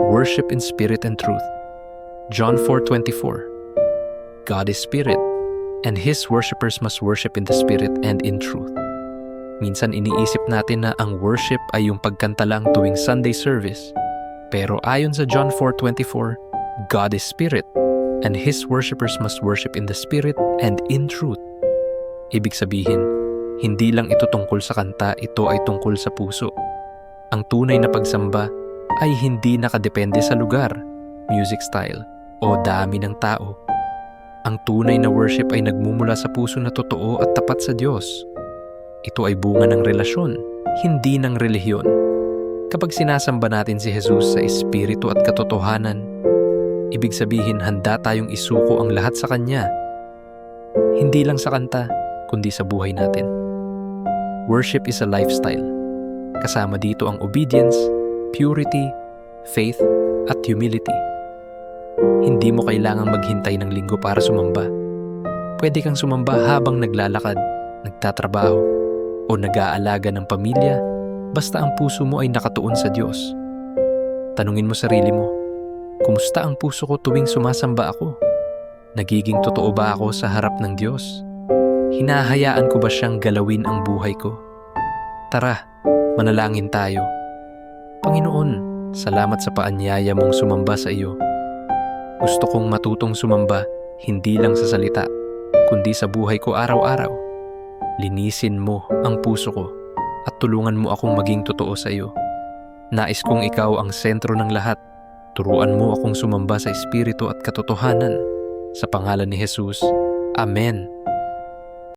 worship in spirit and truth. John 4:24. God is spirit, and His worshipers must worship in the spirit and in truth. Minsan iniisip natin na ang worship ay yung pagkanta lang tuwing Sunday service. Pero ayon sa John 4:24, God is spirit, and His worshipers must worship in the spirit and in truth. Ibig sabihin, hindi lang ito tungkol sa kanta, ito ay tungkol sa puso. Ang tunay na pagsamba ay hindi nakadepende sa lugar, music style, o dami ng tao. Ang tunay na worship ay nagmumula sa puso na totoo at tapat sa Diyos. Ito ay bunga ng relasyon, hindi ng relihiyon. Kapag sinasamba natin si Jesus sa espiritu at katotohanan, ibig sabihin handa tayong isuko ang lahat sa Kanya. Hindi lang sa kanta, kundi sa buhay natin. Worship is a lifestyle. Kasama dito ang obedience, purity, faith, at humility. Hindi mo kailangang maghintay ng linggo para sumamba. Pwede kang sumamba habang naglalakad, nagtatrabaho, o nag-aalaga ng pamilya, basta ang puso mo ay nakatuon sa Diyos. Tanungin mo sarili mo, kumusta ang puso ko tuwing sumasamba ako? Nagiging totoo ba ako sa harap ng Diyos? Hinahayaan ko ba siyang galawin ang buhay ko? Tara, manalangin tayo. Panginoon, salamat sa paanyaya mong sumamba sa iyo. Gusto kong matutong sumamba, hindi lang sa salita, kundi sa buhay ko araw-araw. Linisin mo ang puso ko at tulungan mo akong maging totoo sa iyo. Nais kong ikaw ang sentro ng lahat. Turuan mo akong sumamba sa espiritu at katotohanan. Sa pangalan ni Jesus, Amen.